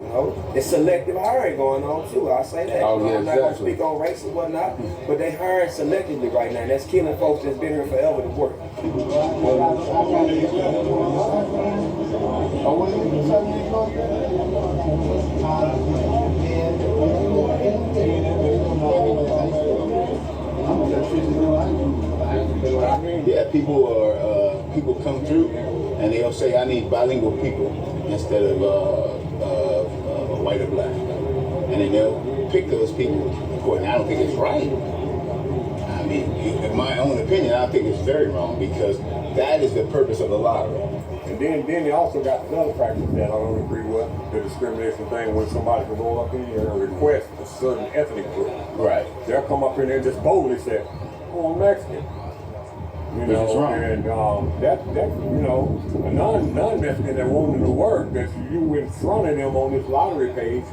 You know, it's selective hiring going on too. I'll say that. Oh, yeah, I'm not going to speak on race and whatnot, but they hiring selectively right now. And that's killing folks that's been here forever to work. Yeah, people come through and they'll say, I need bilingual people instead of white or black. And then they'll pick those people. Of course, and I don't think it's right. I mean, in my own opinion, I think it's very wrong because that is the purpose of the lottery. And then they also got another practice that I don't agree with, the discrimination thing, when somebody can roll up in here and request a certain ethnic group. Right. They'll come up in there and just boldly say, oh, I'm Mexican. You know, is wrong. And that you know, a non-Mexican that wanted to work, that you in front of them on this lottery page,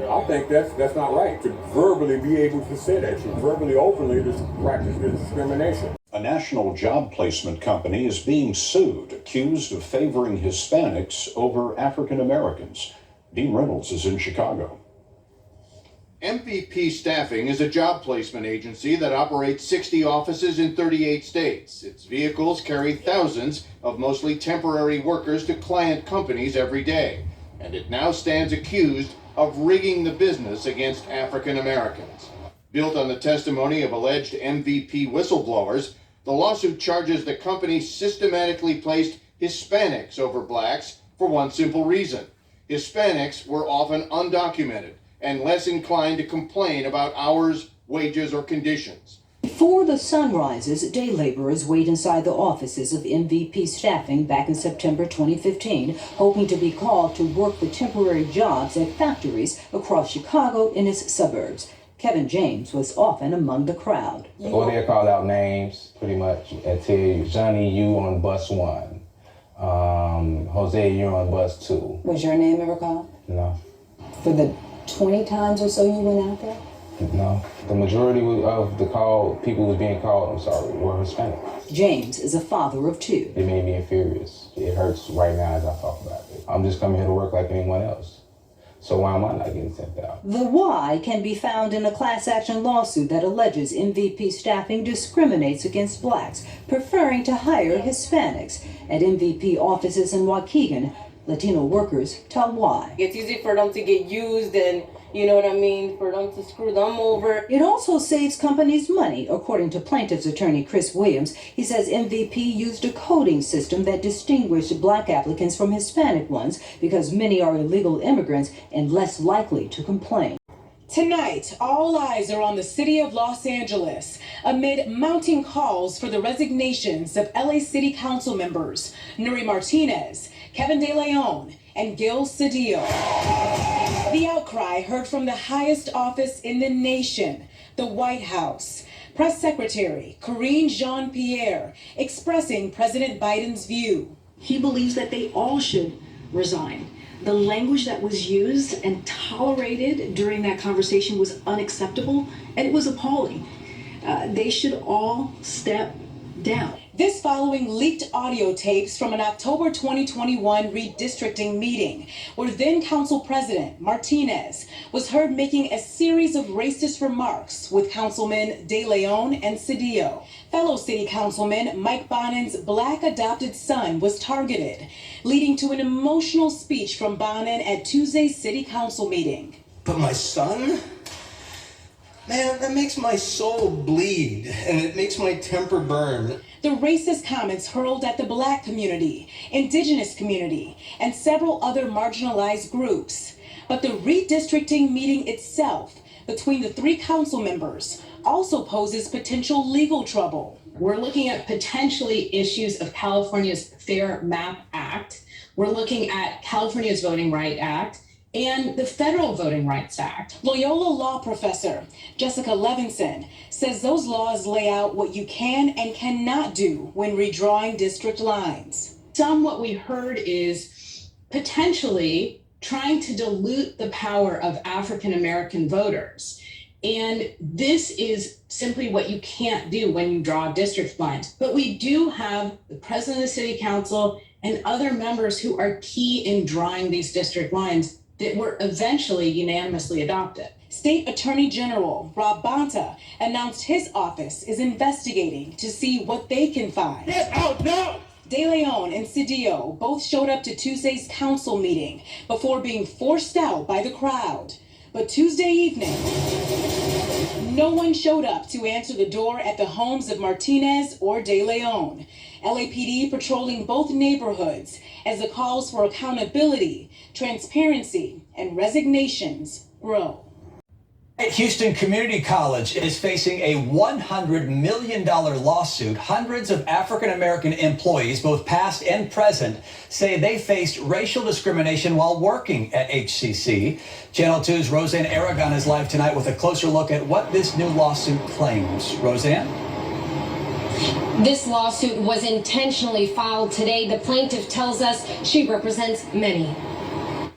I think that's not right, to verbally be able to say that, to verbally, openly practice this discrimination. A national job placement company is being sued, accused of favoring Hispanics over African Americans. Dean Reynolds is in Chicago. MVP Staffing is a job placement agency that operates 60 offices in 38 states. Its vehicles carry thousands of mostly temporary workers to client companies every day. And it now stands accused of rigging the business against African Americans. Built on the testimony of alleged MVP whistleblowers, the lawsuit charges the company systematically placed Hispanics over blacks for one simple reason. Hispanics were often undocumented and less inclined to complain about hours, wages, or conditions. Before the sun rises, day laborers wait inside the offices of MVP Staffing back in September 2015, hoping to be called to work the temporary jobs at factories across Chicago and its suburbs. Kevin James was often among the crowd. Or they'll call out names, pretty much, and tell you, Johnny, you on bus 1. Jose, you're on bus 2. Was your name ever called? No. For the 20 times or so you went out there? No. The majority of the people who was being called, were Hispanic. James is a father of 2. It made me furious. It hurts right now as I talk about it. I'm just coming here to work like anyone else. So why am I not getting sent out? The why can be found in a class action lawsuit that alleges MVP Staffing discriminates against blacks, preferring to hire Hispanics. At MVP offices in Waukegan, Latino workers tell why. It's easy for them to get used and, you know what I mean, for them to screw them over. It also saves companies money, according to plaintiff's attorney Chris Williams. He says MVP used a coding system that distinguished black applicants from Hispanic ones because many are illegal immigrants and less likely to complain. Tonight, all eyes are on the city of Los Angeles amid mounting calls for the resignations of LA City Council members Nuri Martinez, Kevin De Leon, and Gil Cedillo. The outcry heard from the highest office in the nation, the White House. Press Secretary Karine Jean-Pierre expressing President Biden's view. He believes that they all should resign. The language that was used and tolerated during that conversation was unacceptable, and it was appalling. They should all step down. This following leaked audio tapes from an October 2021 redistricting meeting, where then Council President Martinez was heard making a series of racist remarks with Councilmen De Leon and Cedillo. Fellow City Councilman Mike Bonin's black adopted son was targeted, leading to an emotional speech from Bonin at Tuesday's City Council meeting. But my son? Man, that makes my soul bleed, and it makes my temper burn. The racist comments hurled at the black community, indigenous community, and several other marginalized groups. But the redistricting meeting itself between the 3 council members also poses potential legal trouble. We're looking at potentially issues of California's Fair Map Act. We're looking at California's Voting Rights Act and the Federal Voting Rights Act. Loyola law professor Jessica Levinson says those laws lay out what you can and cannot do when redrawing district lines. What we heard is potentially trying to dilute the power of African American voters. And this is simply what you can't do when you draw district lines. But we do have the president of the city council and other members who are key in drawing these district lines that were eventually unanimously adopted. State Attorney General Rob Bonta announced his office is investigating to see what they can find. Get out now! De Leon and Cedillo both showed up to Tuesday's council meeting before being forced out by the crowd. But Tuesday evening, no one showed up to answer the door at the homes of Martinez or De Leon. LAPD patrolling both neighborhoods as the calls for accountability, transparency, and resignations grow. Houston Community College is facing a $100 million lawsuit. Hundreds of African-American employees, both past and present, say they faced racial discrimination while working at HCC. Channel 2's Roseanne Aragon is live tonight with a closer look at what this new lawsuit claims. Roseanne? This lawsuit was intentionally filed today. The plaintiff tells us she represents many.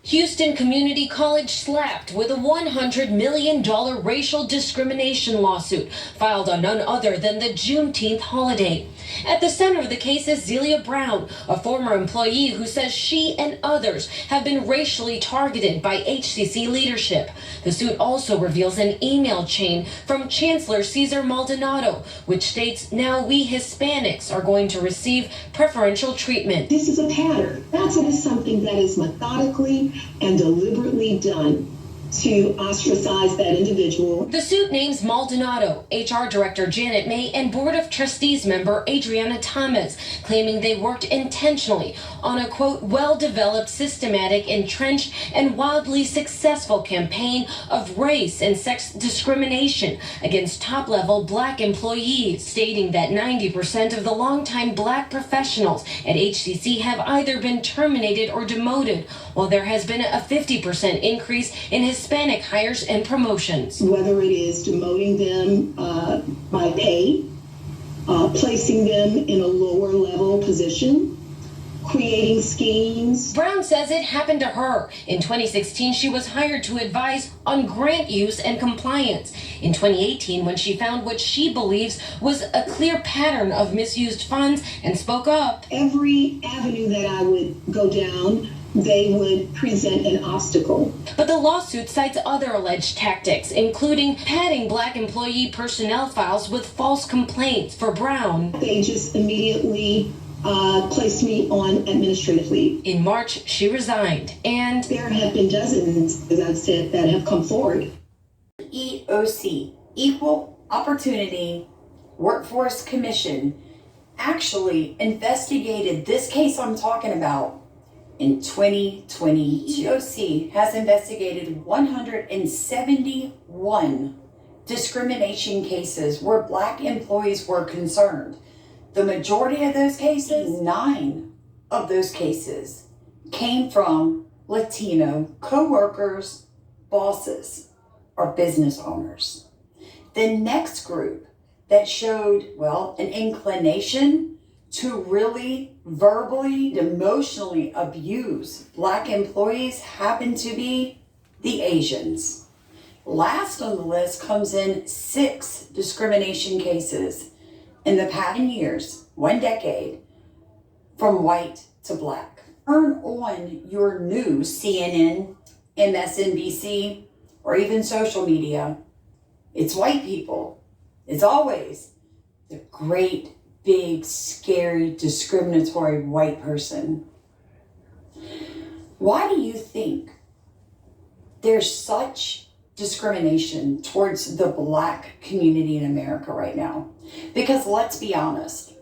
Houston Community College slapped with a $100 million racial discrimination lawsuit filed on none other than the Juneteenth holiday. At the center of the case is Zelia Brown, a former employee who says she and others have been racially targeted by HCC leadership. The suit also reveals an email chain from Chancellor Cesar Maldonado, which states now we Hispanics are going to receive preferential treatment. This is a pattern. That's something that is methodically and deliberately done to ostracize that individual. The suit names Maldonado, HR Director Janet May, and Board of Trustees member Adriana Thomas, claiming they worked intentionally on a, quote, well-developed, systematic, entrenched, and wildly successful campaign of race and sex discrimination against top-level Black employees, stating that 90% of the longtime Black professionals at HCC have either been terminated or demoted, while there has been a 50% increase in Hispanic hires and promotions. Whether it is demoting them by pay, placing them in a lower level position, creating schemes. Brown says it happened to her. In 2016, she was hired to advise on grant use and compliance. In 2018, when she found what she believes was a clear pattern of misused funds and spoke up. Every avenue that I would go down, they would present an obstacle. But the lawsuit cites other alleged tactics, including padding Black employee personnel files with false complaints for Brown. They just immediately placed me on administrative leave. In March, she resigned, and there have been dozens, as I've said, that have come forward. EOC, Equal Opportunity Workforce Commission, actually investigated this case I'm talking about in 2020. EOC has investigated 171 discrimination cases where Black employees were concerned. The majority of those cases, 9 of those cases, came from Latino co-workers, bosses, or business owners. The next group that showed, well, an inclination to really verbally, emotionally abuse Black employees happened to be the Asians. Last on the list comes in 6 discrimination cases in the past 10 years, 1 decade, from white to Black. Turn on your news, CNN, MSNBC, or even social media. It's white people. It's always the great, big, scary, discriminatory white person. Why do you think there's such discrimination towards the Black community in America right now? Because let's be honest,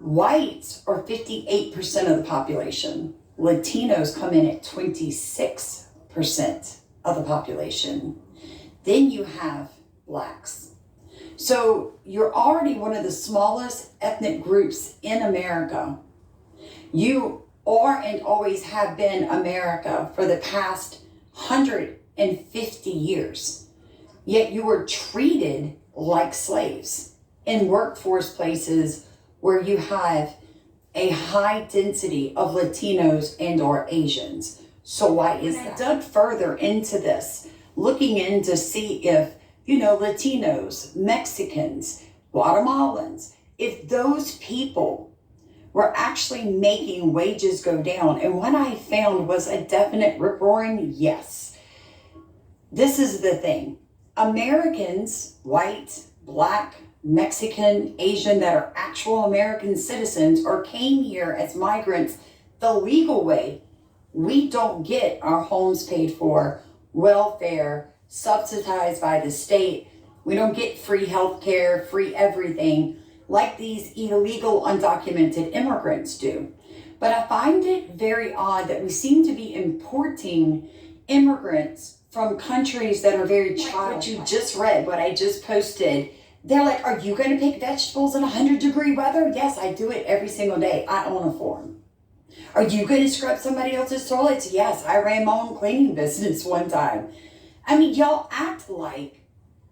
whites are 58% of the population. Latinos come in at 26% of the population. Then you have Blacks. So you're already one of the smallest ethnic groups in America. You are and always have been America for the past 150 years. Yet you were treated like slaves in workforce places where you have a high density of Latinos and or Asians. So why is that? I dug further into this, looking in to see if, Latinos, Mexicans, Guatemalans, if those people we're actually making wages go down. And what I found was a definite rip-roaring yes. This is the thing. Americans, white, black, Mexican, Asian, that are actual American citizens or came here as migrants the legal way, we don't get our homes paid for, welfare, subsidized by the state. We don't get free health care, free everything, like these illegal undocumented immigrants do. But I find it very odd that we seem to be importing immigrants from countries that are very child. What you just read, what I just posted, they're like, are you going to pick vegetables in 100-degree weather? Yes, I do it every single day. I own a farm. Are you going to scrub somebody else's toilets? Yes, I ran my own cleaning business one time. I mean, y'all act like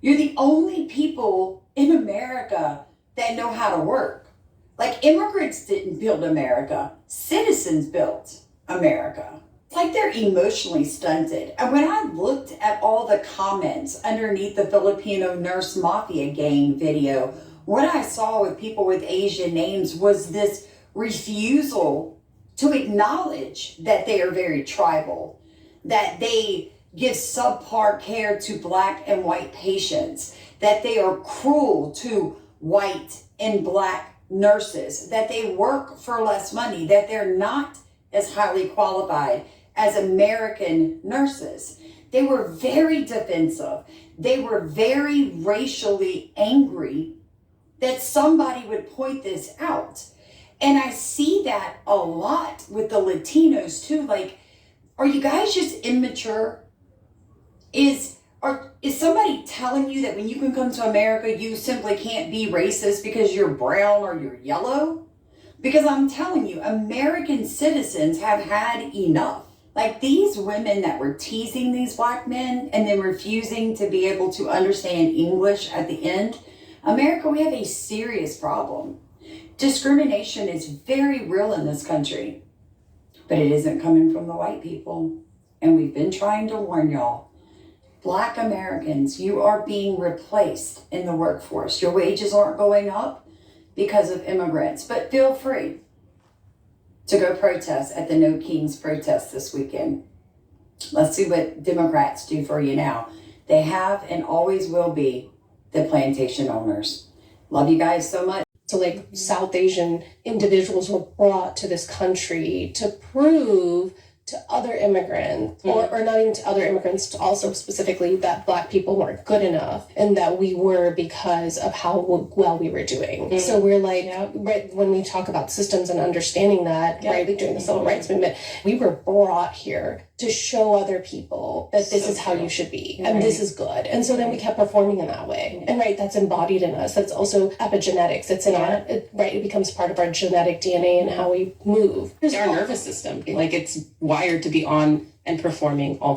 you're the only people in America that know how to work. Like, immigrants didn't build America. Citizens built America. It's like they're emotionally stunted. And when I looked at all the comments underneath the Filipino nurse mafia gang video, what I saw with people with Asian names was this refusal to acknowledge that they are very tribal, that they give subpar care to black and white patients, that they are cruel to white and black nurses, that they work for less money, that they're not as highly qualified as American nurses. They were very defensive. They were very racially angry that somebody would point this out. And I see that a lot with the Latinos too. Like, are you guys just immature? Is somebody telling you that when you can come to America, you simply can't be racist because you're brown or you're yellow? Because I'm telling you, American citizens have had enough. Like, these women that were teasing these black men and then refusing to be able to understand English at the end. America, we have a serious problem. Discrimination is very real in this country, but it isn't coming from the white people. And we've been trying to warn y'all. Black Americans, you are being replaced in the workforce. Your wages aren't going up because of immigrants, but feel free to go protest at the No Kings protest this weekend. Let's see what Democrats do for you now. They have and always will be the plantation owners. Love you guys so much. So like South Asian individuals were brought to this country to prove to other immigrants, or not even to other immigrants, to also specifically that black people weren't good enough and that we were because of how well we were doing. So we're like, right, when we talk about systems and understanding that, right, during the civil rights movement, we were brought here to show other people that this is how you should be and this is good. And so then we kept performing in that way. And right, that's embodied in us. That's also epigenetics. It's in our, it becomes part of our genetic DNA and how we move. Our nervous system, like, it's wired to be on and performing all the